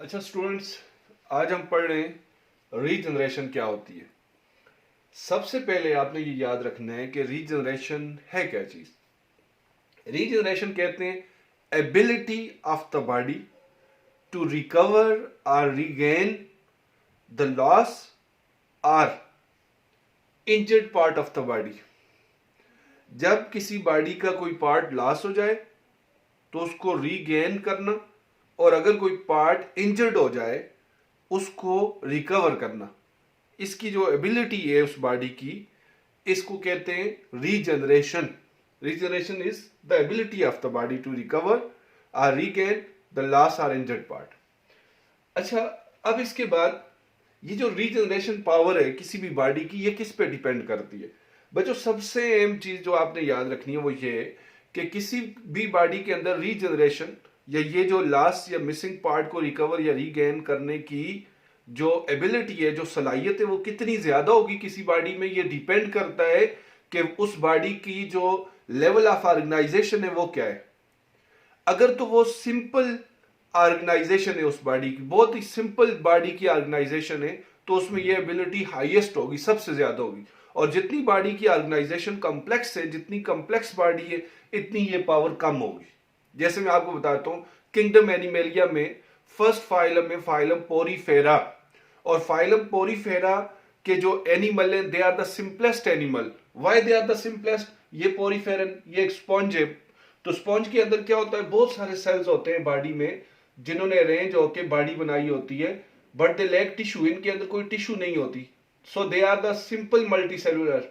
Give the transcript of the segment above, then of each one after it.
अच्छा स्टूडेंट्स, आज हम पढ़ रहे हैं रीजनरेशन क्या होती है। सबसे पहले आपने ये याद रखना है कि रीजनरेशन है क्या चीज। रीजनरेशन कहते हैं ability of the body to recover और रीगेन द लॉस और injured part of the body. जब किसी बॉडी का कोई पार्ट लॉस हो जाए तो उसको रीगेन करना, और अगर कोई पार्ट इंजर्ड हो जाए उसको रिकवर करना, इसकी जो एबिलिटी है उस बॉडी की, इसको कहते हैं regeneration. Regeneration is the ability of the body to recover और रीगेन द लॉस और इंजर्ड पार्ट। अच्छा, अब इसके बाद ये जो रीजनरेशन पावर है किसी भी बॉडी की, ये किस पे डिपेंड करती है। बच्चों, सबसे अहम चीज जो आपने याद रखनी है वो ये है कि किसी भी बॉडी के अंदर रीजनरेशन या ये जो लॉस या मिसिंग पार्ट को रिकवर या रीगेन करने की जो एबिलिटी है, जो सलाहियत है, वो कितनी ज्यादा होगी किसी बॉडी में, ये डिपेंड करता है कि उस बॉडी की जो लेवल ऑफ ऑर्गेनाइजेशन है वो क्या है। अगर तो वो सिंपल ऑर्गेनाइजेशन है, उस बॉडी की बहुत ही सिंपल बॉडी की ऑर्गेनाइजेशन है, तो उसमें ये एबिलिटी हाईएस्ट होगी, सबसे ज्यादा होगी। और जितनी बॉडी की ऑर्गेनाइजेशन कॉम्प्लेक्स है, जितनी कॉम्प्लेक्स बॉडी है, इतनी ये पावर कम होगी। जैसे मैं आपको बताता हूं, किंगडम एनिमेलिया में फर्स्ट फाइलम है फाइलम पोरीफेरा, और फाइलम पोरीफेरा के जो एनिमल है they are the simplest animal. Why they are the simplest? ये पोरीफेरन, ये एक स्पॉन्ज है। तो स्पॉन्ज के अंदर क्या होता है, बहुत सारे सेल्स होते हैं बॉडी में जिन्होंने अरेंज होकर बॉडी बनाई होती है, बट दे लैक टिश्यू, इनके अंदर कोई टिश्यू नहीं होती। So they are the simple multi cellular,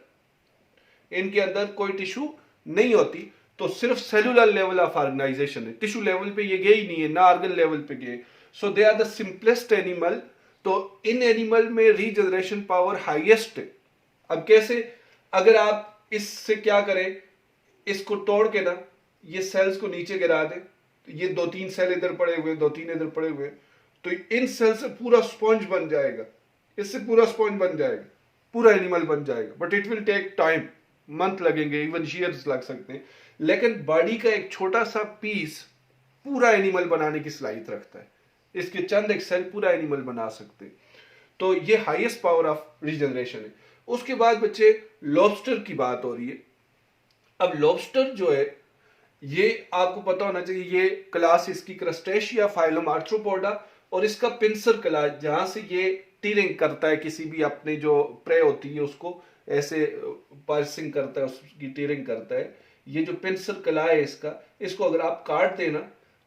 इनके अंदर कोई टिश्यू नहीं होती। तो सिर्फ सेलुलर लेवल ऑफ ऑर्गेनाइजेशन है, टिश्यू लेवल पे ये गए ही नहीं है, ना ऑर्गन लेवल पे गए। So they are the simplest animal. तो इन एनिमल में रीजनरेशन पावर हाईएस्ट है। अब कैसे? अगर आप इससे क्या करें, इसको तोड़ के ना ये सेल्स को नीचे गिरा दें, तो ये 2-3 सेल इधर पड़े हुए, 2-3 इधर पड़े हुए, तो इन सेल से पूरा स्पॉन्ज बन जाएगा, इससे पूरा स्पॉन्ज बन जाएगा, पूरा एनिमल बन जाएगा। But it will take time, month लगेंगे, इवन ईयर्स लग सकते हैं। लेकिन बॉडी का एक छोटा सा पीस पूरा एनिमल बनाने की सलाहियत रखता है। इसके चंद एक सेल पूरा एनिमल बना सकते हैं। तो ये हाईएस्ट पावर ऑफ रीजनरेशन है। उसके बाद बच्चे लॉबस्टर की बात हो रही है। अब लॉबस्टर जो है, ये आपको पता होना चाहिए, ये क्लास इसकी क्रस्टेशिया फाइलम आर्थ्रोपोडा, और इसका पिंसर क्लास, जहां से ये टीरिंग करता है, किसी भी अपने जो प्रे होती है उसको ऐसे पार्सिंग करता है, उसकी टीरिंग करता है। ये जो पिंसर कला है इसको अगर आप काट देना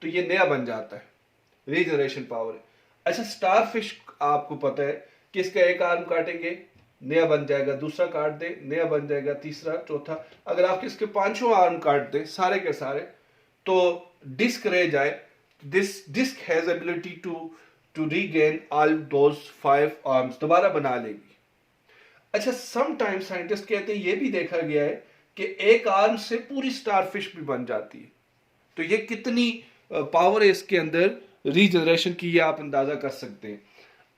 तो ये नया बन जाता है। रीजनरेशन पावर है। अच्छा, स्टार फिश आपको पता है कि इसका एक आर्म काटेंगे नया बन जाएगा, दूसरा काट दे नया बन जाएगा, तीसरा, चौथा। अगर आप इसके 5 आर्म काट दे सारे के सारे, तो डिस्क रह जाए। This disc has ability to regain all those 5 arms, दोबारा बना लेगी। अच्छा, समटाइम्स साइंटिस्ट कहते हैं ये भी देखा गया है कि एक आर्म से पूरी स्टारफिश भी बन जाती है। तो ये कितनी पावर है इसके अंदर रीजनरेशन की, ये आप अंदाजा कर सकते हैं।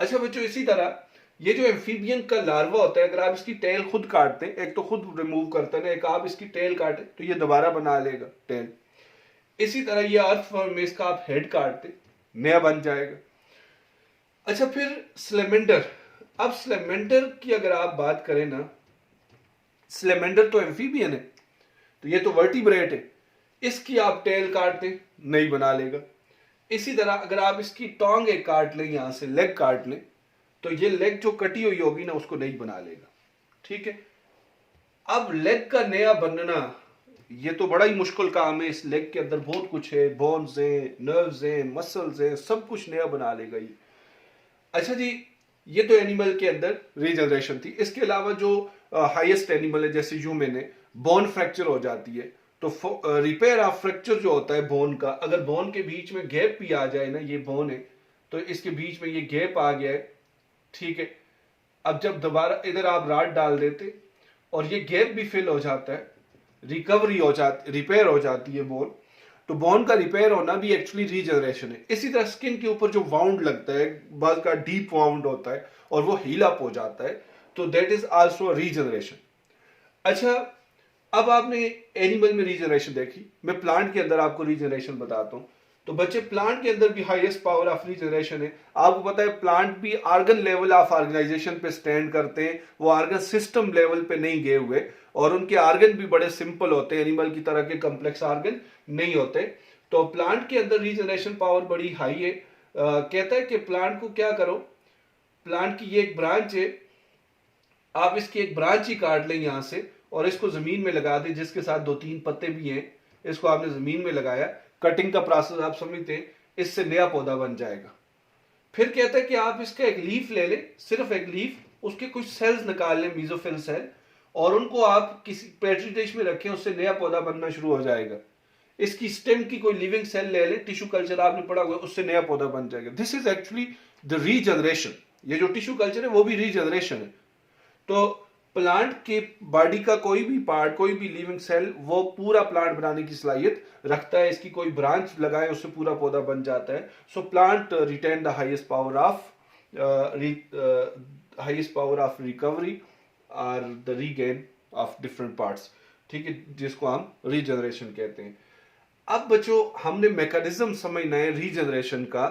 अच्छा बच्चों, इसी तरह ये जो एम्फीबियन का लार्वा होता है, अगर आप इसकी टेल खुद काटते हैं, एक तो खुद रिमूव करता है ना, एक आप इसकी टेल काटे तो ये दोबारा बना लेगा टेल। इसी तरह ये अर्थवर्म में इसका आप हेड काटते नया बन जाएगा। अच्छा, फिर स्लेमेंडर। अब स्लेमेंडर की अगर आप बात करें ना, स्लेमेंडर तो एम्फीबियन है, तो ये तो वर्टिब्रेट है, इसकी आप टेल काट दें नहीं बना लेगा। इसी तरह अगर आप इसकी टोंग एक काट लें, यहां से लेग काट लें, तो ये लेग जो कटी हुई होगी ना उसको नहीं बना लेगा। ठीक है। अब लेग का नया बनना ये तो बड़ा ही मुश्किल काम है। इस लेग के अंदर बहुत कुछ है, बोन्स हैं, नर्व्स हैं, मसल्स हैं, सब कुछ नया बना लेगा ये। अच्छा जी, ये तो एनिमल के अंदर रीजनरेशन थी। इसके अलावा जो हाईएस्ट एनिमल है, जैसे ह्यूमन है, बोन फ्रैक्चर हो जाती है, तो रिपेयर ऑफ फ्रैक्चर जो होता है बोन का, अगर बोन के बीच में गैप भी आ जाए ना, ये बोन है तो इसके बीच में ये गैप आ गया है, ठीक है। अब जब दोबारा इधर आप राड डाल देते और ये गैप भी फिल हो जाता है, रिकवरी हो जाती, रिपेयर हो जाती है बोन, तो बोन का रिपेयर होना भी एक्चुअली रीजनरेशन है। इसी तरह स्किन के ऊपर जो वाउंड लगता है, बाल का डीप वाउंड होता है और वो हील अप हो जाता है, तो दैट इज आल्सो रीजनरेशन। अच्छा, अब आपने एनिमल में रीजनरेशन देखी, मैं प्लांट के अंदर आपको रीजनरेशन बताता हूं। तो बच्चे प्लांट के अंदर भी हाईएस्ट पावर ऑफ रीजनरेशन है। आपको पता है प्लांट भी आर्गन लेवल ऑफ ऑर्गेनाइजेशन पे स्टैंड करते हैं, वो आर्गन सिस्टम लेवल पे नहीं गए हुए, और उनके आर्गन भी बड़े सिंपल होते हैं, एनिमल की तरह के कॉम्प्लेक्स आर्गन नहीं होते। तो प्लांट के अंदर रीजनरेशन पावर बड़ी हाई है। कहता है कि प्लांट को क्या करो, प्लांट की ये एक ब्रांच है, आप इसकी एक ब्रांच ही काट लें यहां से और इसको जमीन में लगा दें, जिसके साथ 2-3 पत्ते भी हैं, इसको आपने जमीन में लगाया, कटिंग का प्रोसेस आप समझते हैं, इससे नया पौधा बन जाएगा। फिर कहता है कि आप इसका एक लीफ ले लें, सिर्फ एक लीफ, उसके कुछ सेल्स निकाल लें, मीजोफिल सेल, और उनको आप किसी पेट्री डिश में रखें, उससे नया पौधा बनना शुरू हो जाएगा। इसकी स्टेम की कोई लिविंग सेल ले लें, टिश्यू कल्चर आपने पढ़ा हुआ, उससे नया पौधा बन जाएगा। This is actually the regeneration. ये जो टिश्यू कल्चर है वो भी रीजनरेशन है। तो प्लांट के बॉडी का कोई भी पार्ट, कोई भी लिविंग सेल, वो पूरा प्लांट बनाने की सलाहियत रखता है। इसकी कोई ब्रांच लगाए, उससे पूरा पौधा बन जाता है। So plant retain the highest power of recovery और the regain of different parts, ठीक है, जिसको हम रीजनरेशन कहते हैं। अब बच्चों हमने मैकेनिज्म समझना है रीजनरेशन का,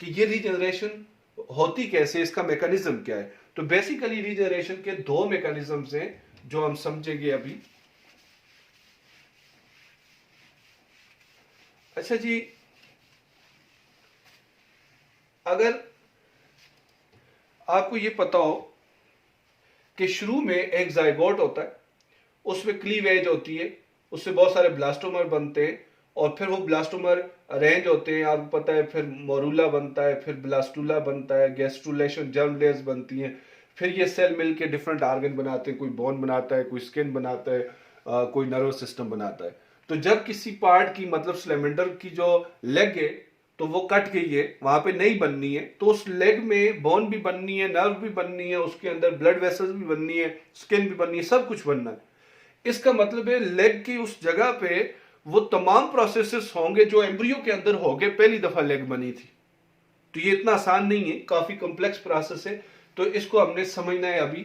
कि ये रीजनरेशन होती कैसे, इसका मैकेनिज्म क्या है। तो बेसिकली रीजनरेशन के 2 मैकेनिज्म्स हैं जो हम समझेंगे अभी। अच्छा जी, अगर आपको ये पता हो कि शुरू में एक जाइगोट होता है, उसमें क्लीवेज होती है, उससे बहुत सारे ब्लास्टोमर बनते हैं, और फिर वो ब्लास्टोमर अरेंज होते हैं, आपको पता है, फिर मोरूला बनता है, फिर ब्लास्टूला बनता है, गैस्ट्रुलेशन, जर्म लेयर्स बनती हैं, फिर ये सेल मिलके डिफरेंट आर्गन बनाते हैं, कोई बोन बनाता है, कोई स्किन बनाता है, कोई नर्वस सिस्टम बनाता है। तो जब किसी पार्ट की, मतलब स्लेमेंडर की जो लेग है, तो वो कट गई है, वहां पे नहीं बननी है, तो उस लेग में बोन भी बननी है, नर्व भी बननी है, उसके अंदर ब्लड वेसल्स भी बननी है, स्किन भी बननी है, सब कुछ बनना है। इसका मतलब है लेग की उस जगह पे वो तमाम प्रोसेसेस होंगे जो एम्ब्रियो के अंदर होंगे, पहली दफा लेग बनी थी। तो ये इतना आसान नहीं है, काफी कॉम्प्लेक्स प्रोसेस है, तो इसको हमने समझना है अभी।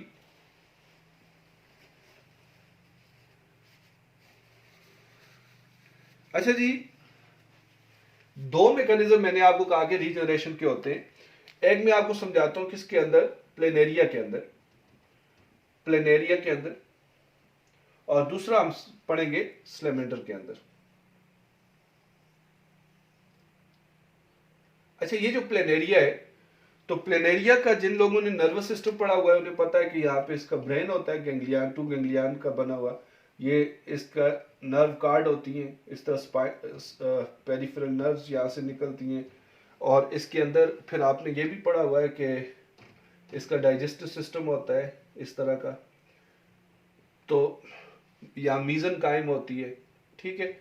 अच्छा जी, 2 मैकेनिज्म मैंने आपको कहा कि रीजनरेशन के होते हैं। एक मैं आपको समझाता हूं किसके अंदर, प्लेनेरिया के अंदर, प्लेनेरिया के अंदर, और दूसरा हम पढ़ेंगे स्लेमेंडर के अंदर। अच्छा, ये जो प्लेनेरिया है, तो प्लेनेरिया का जिन लोगों ने नर्वस सिस्टम पढ़ा हुआ है उन्हें पता है कि यहाँ पे इसका ब्रेन होता है, गैंग्लियन, 2 गैंग्लियन का बना हुआ, ये इसका नर्व कार्ड होती हैं, इस तरह पेरिफेरल नर्व्स यहाँ से निकलती हैं, और इसके अंदर फिर आपने ये भी पढ़ा हुआ है कि इसका डाइजेस्टिव सिस्टम होता है इस तरह का, तो यहाँ मीजन कायम होती है, ठीक है,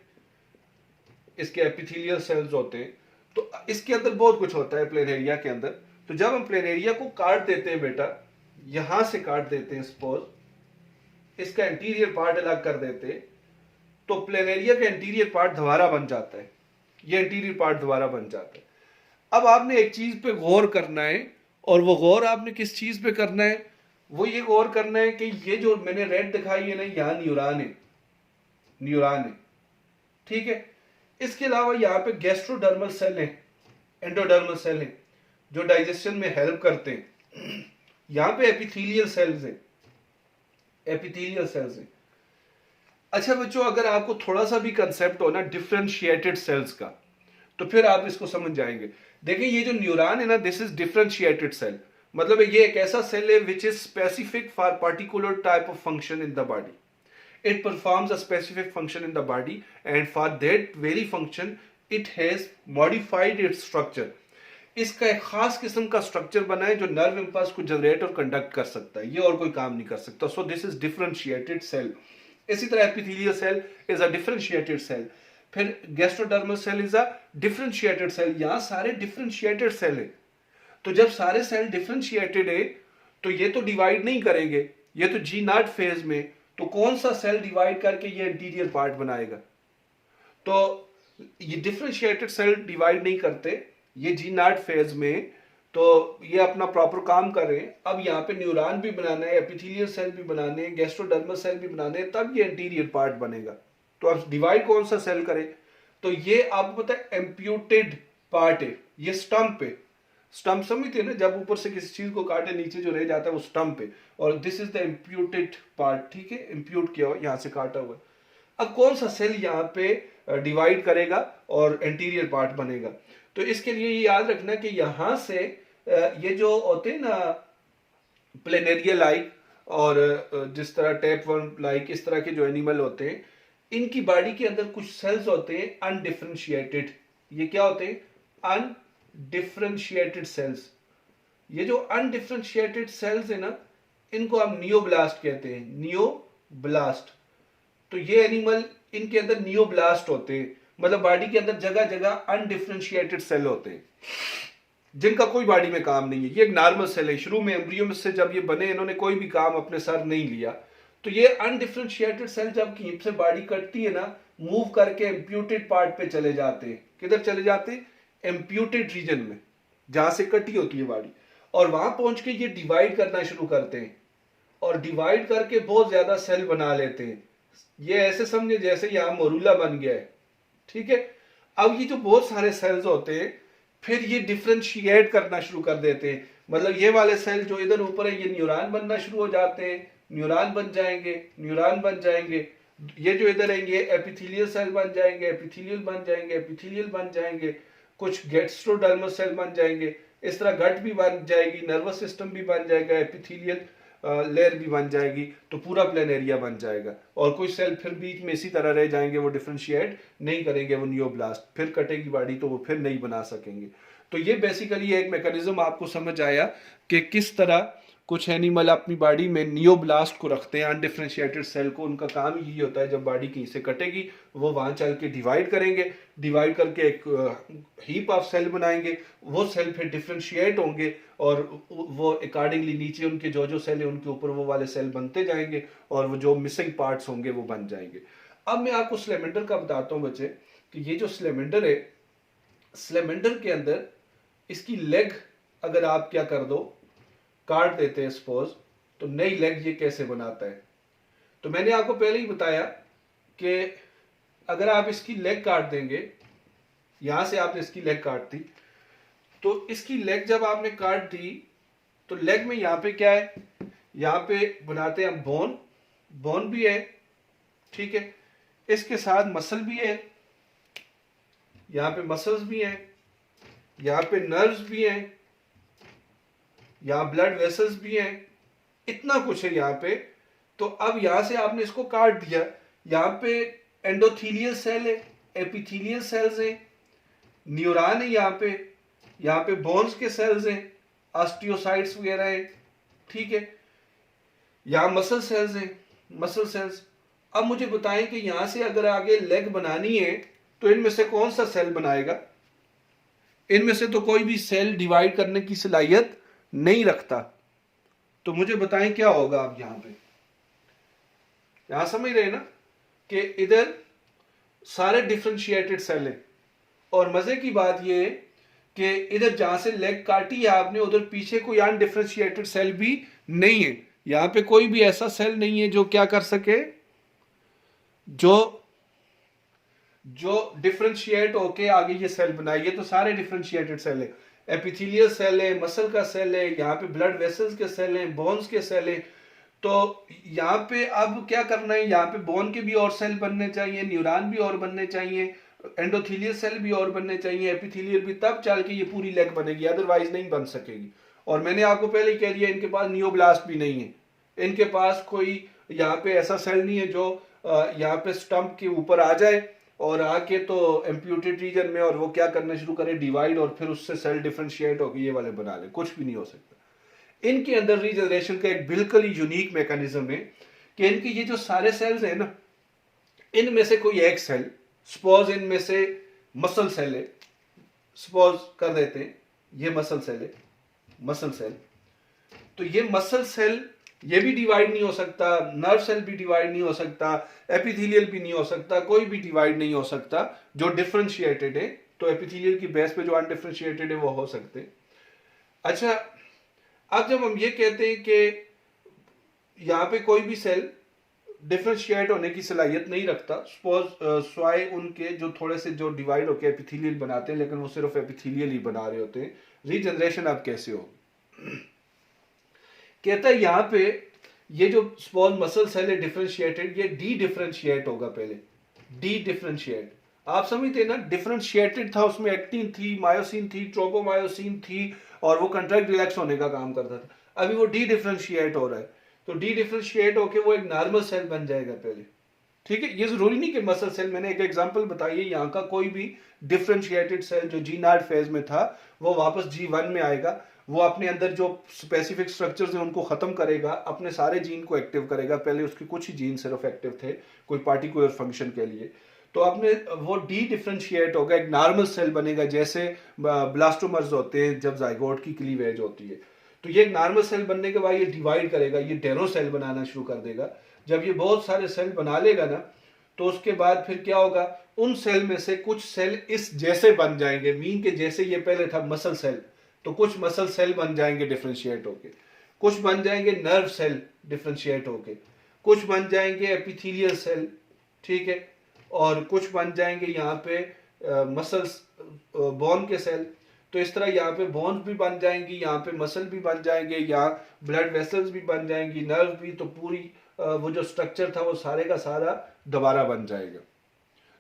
इसके एपिथेलियल सेल्स होते हैं, तो इसके अंदर बहुत कुछ होता है प्लेनेरिया के अंदर। तो जब हम प्लेनेरिया को काट देते हैं बेटा, यहां से काट देते हैं, सपोज इसका इंटीरियर पार्ट अलग कर देते हैं, तो प्लेनेरिया का इंटीरियर पार्ट दोबारा बन जाता है, ये इंटीरियर पार्ट दोबारा बन जाता है। अब आपने एक चीज पे गौर करना है, और वो गौर आपने किस चीज पे करना है, वो ये गौर करना है कि ये जो मैंने रेड दिखाई है ना, यहाँ न्यूरॉन है, न्यूरॉन है, ठीक है। इसके अलावा यहाँ पे गैस्ट्रोडर्मल सेल है, एंडोडर्मल सेल है, जो डाइजेशन में हेल्प करते हैं। यहाँ पे एपिथेलियल सेल्स है, एपिथेलियल सेल्स है। अच्छा बच्चों, अगर आपको थोड़ा सा भी कंसेप्ट हो ना डिफरेंशिएटेड सेल्स का, तो फिर आप इसको समझ जाएंगे। देखिए, ये जो न्यूरॉन है ना, दिस इज डिफरेंशिएटेड सेल, मतलब ये एक ऐसा सेल है which is specific for particular type of function in the body. It performs a specific function in the body, and for that very function it has modified its structure. इसका एक खास किस्म का स्ट्रक्चर बना है जो nerve impulse को generate और कंडक्ट कर सकता है, ये और कोई काम नहीं कर सकता। So this is differentiated cell. इसी तरह epithelial cell is a differentiated cell, फिर gastrodermal cell is a differentiated cell. यहाँ सारे डिफरेंशिएटेड सेल है। तो जब सारे सेल डिफरेंशिएटेड है, तो ये तो डिवाइड नहीं करेंगे, ये तो जी नॉट फेज में, तो कौन सा सेल डिवाइड करके ये इंटीरियर पार्ट बनाएगा। तो ये डिफरेंशिएटेड सेल डिवाइड नहीं करते, ये जी नॉट फेज में, तो ये अपना प्रॉपर काम कर रहे हैं। अब यहाँ पे न्यूरॉन भी बनाना है, एपिथेलियल सेल भी बनाने हैं, गैस्ट्रोडर्मल सेल भी बनाने हैं, तब ये इंटीरियर पार्ट बनेगा। तो अब डिवाइड कौन सा सेल करे, तो ये आपको पता है इम्प्यूटेड पार्ट है, ये स्टम्प है। स्टम्प समझते हैं ना, जब ऊपर से किसी चीज को काटे नीचे जो रह जाता है वो स्टम्प है, और this is the imputed part, ठीक है, इम्प्यूट किया हुआ, यहाँ से काटा हुआ। अब कौन सा सेल यहाँ पे डिवाइड करेगा और एंटीरियर पार्ट बनेगा? तो इसके लिए ये याद रखना कि यहां से ये जो होते हैं ना प्लेनेरिया लाइक, और जिस तरह टैप वर्म लाइक, इस तरह के जो एनिमल होते हैं, इनकी बॉडी के अंदर कुछ सेल्स होते हैं अनडिफरेंशिएटेड। ये क्या होते हैं? Undifferentiated cells. ये जो अनडिफरेंशिएटेड सेल्स है ना, इनको हम नियोब्लास्ट कहते हैं, नियोब्लास्ट। तो ये एनिमल, इनके अंदर नियोब्लास्ट होते हैं, मतलब बॉडी के अंदर जगह जगह अनडिफरेंशिएटेड सेल होते हैं जिनका कोई बॉडी में काम नहीं है। ये एक नॉर्मल सेल है, शुरू में एम्ब्रियो में से जब ये बने, इन्होंने कोई भी काम अपने सर नहीं लिया। तो ये अनडिफरेंशिएटेड सेल जब कहीं से बॉडी कटती है ना, मूव करके इम्प्यूटेड पार्ट पे चले जाते हैं। किधर चले जाते हैं? इम्प्यूटेड रीजन में, जहां से कटी होती है बॉडी, और वहां पहुंच के ये डिवाइड करना शुरू करते हैं, और डिवाइड करके बहुत ज्यादा सेल बना लेते हैं। ये ऐसे समझे जैसे यहां मोरूला बन गया है, ठीक है। अब ये जो बहुत सारे सेल्स होते हैं, फिर ये डिफरेंशिएट करना शुरू कर देते हैं, मतलब ये वाले सेल जो इधर ऊपर है, ये न्यूरॉन बनना शुरू हो जाते हैं, न्यूरॉन बन जाएंगे, न्यूरॉन बन जाएंगे। ये जो इधर है ये एपिथेलियल सेल बन जाएंगे, एपिथेलियल बन जाएंगे, एपिथेलियल बन जाएंगे, कुछ गैस्ट्रोडर्मल सेल बन जाएंगे, इस तरह गट भी बन जाएगी, नर्वस सिस्टम भी बन जाएगा, एपिथेलियल लेयर भी बन जाएगी, तो पूरा प्लेनेरिया बन जाएगा। और कुछ सेल फिर बीच में इसी तरह रह जाएंगे, वो डिफरेंशिएट नहीं करेंगे, वो नियोब्लास्ट, फिर कटेगी बॉडी तो वो फिर नहीं बना सकेंगे। तो ये बेसिकली एक मैकेनिज्म आपको समझ आया कि किस तरह कुछ एनिमल अपनी बॉडी में नियोब्लास्ट को रखते हैं, अनडिफरेंशिएटेड सेल को। उनका काम यही होता है, जब बॉडी कहीं से कटेगी वो वहां चल के डिवाइड करेंगे, डिवाइड करके एक हीप ऑफ सेल बनाएंगे, वो सेल फिर डिफरेंशिएट होंगे, और वो अकॉर्डिंगली नीचे उनके जो जो सेल है उनके ऊपर वो वाले सेल बनते जाएंगे, और वो जो मिसिंग पार्ट्स होंगे वो बन जाएंगे। अब मैं आपको स्लेमेंडर का बताता हूँ बच्चे, कि ये जो स्लेमेंडर है, स्लेमेंडर के अंदर इसकी लेग अगर आप क्या कर दो, काट देते हैं सपोज, तो नई लेग ये कैसे बनाता है? तो मैंने आपको पहले ही बताया कि अगर आप इसकी लेग काट देंगे, यहां से आपने इसकी लेग काट दी, तो इसकी लेग जब आपने काट दी, तो लेग में यहां पे क्या है? यहां पे बनाते हैं हम बोन, बोन भी है, ठीक है, इसके साथ मसल भी है, यहां पे मसल्स भी हैं, यहां पे नर्व्स भी हैं, यहां ब्लड वेसल्स भी हैं, इतना कुछ है यहां पे। तो अब यहां से आपने इसको काट दिया, यहां पे एंडोथीलियल सेल है, एपिथेलियल सेल्स हैं, न्यूरॉन है यहां पे बोन्स के सेल्स हैं, ऑस्टियोसाइट्स वगैरह है, ठीक है, यहां मसल सेल्स हैं, मसल सेल्स। अब मुझे बताएं कि यहां से अगर आगे लेग बनानी है, तो इनमें से कौन सा सेल बनाएगा? इनमें से तो कोई भी सेल डिवाइड करने की सलाहियत नहीं रखता। तो मुझे बताएं क्या होगा? अब यहां पे, यहां समझ रहे हैं ना कि इधर सारे डिफरेंशिएटेड सेल है, और मजे की बात यह है कि इधर जहां से लेग काटी है आपने, उधर पीछे कोई अनडिफरेंशिएटेड सेल भी नहीं है। यहां पे कोई भी ऐसा सेल नहीं है जो क्या कर सके, जो डिफरेंशिएट होके आगे ये सेल बनाए। ये तो सारे डिफरेंशिएटेड सेल है, एपिथेलियल सेल है, मसल का सेल है, यहाँ पे ब्लड वेसल्स के सेल हैं, बोन्स के सेल हैं। तो यहाँ पे अब क्या करना है, यहाँ पे बोन के भी और सेल बनने चाहिए, न्यूरॉन भी और बनने चाहिए, एंडोथेलियल सेल भी और बनने चाहिए, एपिथेलियल भी, तब चल के ये पूरी लेग बनेगी, अदरवाइज नहीं बन सकेगी। और मैंने आपको पहले ही कह दिया, इनके पास नियोब्लास्ट भी नहीं है, इनके पास कोई यहाँ पे ऐसा सेल नहीं है जो यहाँ पे स्टम्प के ऊपर आ जाए और आके तो इम्प्यूटेड रीजन में, और वो क्या करना शुरू करे, डिवाइड, और फिर उससे सेल डिफरेंशिएट होकर ये वाले बना ले। कुछ भी नहीं हो सकता। इनके अंदर रीजनरेशन का एक बिल्कुल ही यूनिक मैकेनिज्म है कि इनके ये जो सारे सेल्स हैं ना, इनमें से कोई एक सेल, सपोज इनमें से मसल सेल है, सपोज कर देते हैं ये मसल सेल है, मसल सेल, तो ये मसल सेल ये भी डिवाइड नहीं हो सकता, नर्व सेल भी डिवाइड नहीं हो सकता, एपिथेलियल भी नहीं हो सकता, कोई भी डिवाइड नहीं हो सकता जो डिफरेंशिएटेड है। तो एपिथेलियल की बेस पे जो अनडिफरेंशिएटेड है वो हो सकते। अच्छा, अब जब हम ये कहते हैं कि यहाँ पे कोई भी सेल डिफरेंशिएट होने की सलाहियत नहीं रखता, सपोज स्वाय उनके जो थोड़े से जो डिवाइड होकर एपिथेलियल बनाते हैं, लेकिन वो सिर्फ एपिथेलियल ही बना रहे होते हैं। रीजनरेशन अब कैसे हो, कहता है यहाँ पे ये जो स्मॉल मसल सेल है डिफरेंशिएटेड, ये डी डिफरेंशिएट होगा पहले, डी डिफरेंशिएट। आप समझते हैं ना, डिफरेंशिएटेड था, उसमें एक्टिन थी, मायोसिन थी, ट्रोपोमायोसिन थी, और वो कंट्रैक्ट रिलैक्स होने का काम करता था। अभी वो डी डिफरेंशिएट हो रहा है, तो डी डिफरेंशिएट होके वो एक नॉर्मल सेल बन जाएगा पहले। ठीक है, ये जरूरी नहीं कि मसल सेल, मैंने एक एग्जांपल बताई है, यहाँ का कोई भी डिफरेंशिएटेड सेल जो जी नॉट फेज में था वो वापस जी1 में आएगा, वो अपने अंदर जो स्पेसिफिक स्ट्रक्चर्स हैं उनको खत्म करेगा, अपने सारे जीन को एक्टिव करेगा। पहले उसके कुछ ही जीन सिर्फ एक्टिव थे कोई पार्टिकुलर फंक्शन के लिए, तो अपने वो डी डिफरेंशिएट होगा, एक नॉर्मल सेल बनेगा, जैसे ब्लास्टोमर्स होते हैं जब जाइगोट की क्लीवेज होती है। तो ये एक नॉर्मल सेल बनने के बाद ये डिवाइड करेगा, ये टेरो सेल बनाना शुरू कर देगा। जब ये बहुत सारे सेल बना लेगा ना, तो उसके बाद फिर क्या होगा, उन सेल में से कुछ सेल इस जैसे बन जाएंगे, मीन के जैसे ये पहले था मसल सेल, तो कुछ मसल सेल बन जाएंगे डिफरेंशिएट होके, कुछ बन जाएंगे नर्व सेल डिफरेंशिएट होके, कुछ बन जाएंगे एपिथेलियल सेल, ठीक है, और कुछ बन जाएंगे यहाँ पे मसल्स बोन के सेल। तो इस तरह यहाँ पे बोन्स भी बन जाएंगी, यहाँ पे मसल भी बन जाएंगे, यहाँ ब्लड वेसल्स भी बन जाएंगी, नर्व भी, तो पूरी वो जो स्ट्रक्चर था वो सारे का सारा दोबारा बन जाएगा।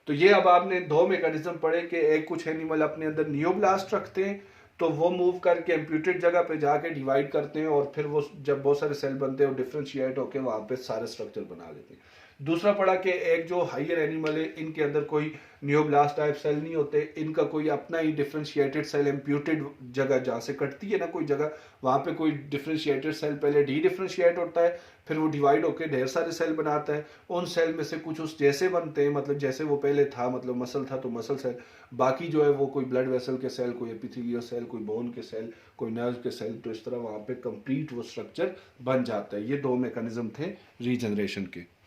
तो ये अब आपने दो मैकेनिज्म पढ़े कि एक कुछ एनिमल अपने अंदर नियोब्लास्ट रखते हैं, तो वो मूव करके एम्प्यूटेड जगह पे जाके डिवाइड करते हैं, और फिर वो जब बहुत सारे सेल बनते हैं वो डिफरेंशिएट होकर वहां पे सारे स्ट्रक्चर बना लेते हैं। दूसरा पढ़ा कि एक जो हाइयर एनिमल है, इनके अंदर कोई नियोब्लास्ट टाइप सेल नहीं होते, इनका कोई अपना ही डिफरेंशिएटेड सेल, एम्प्यूटेड जगह जहाँ से कटती है ना कोई जगह, वहाँ पे कोई डिफरेंशिएटेड सेल पहले डी डिफरेंशिएट होता है, फिर वो डिवाइड होकर ढेर सारे सेल बनाता है। उन सेल में से कुछ उस जैसे बनते हैं, मतलब जैसे वो पहले था, मतलब मसल था तो मसल सेल, बाकी जो है वो कोई ब्लड वेसल के सेल, कोई एपिथेलियल सेल, कोई बोन के सेल, कोई नर्व के सेल, तो इस तरह वहाँ पे कंप्लीट वो स्ट्रक्चर बन जाता है। ये दो मैकेनिज्म थे रीजनरेशन के।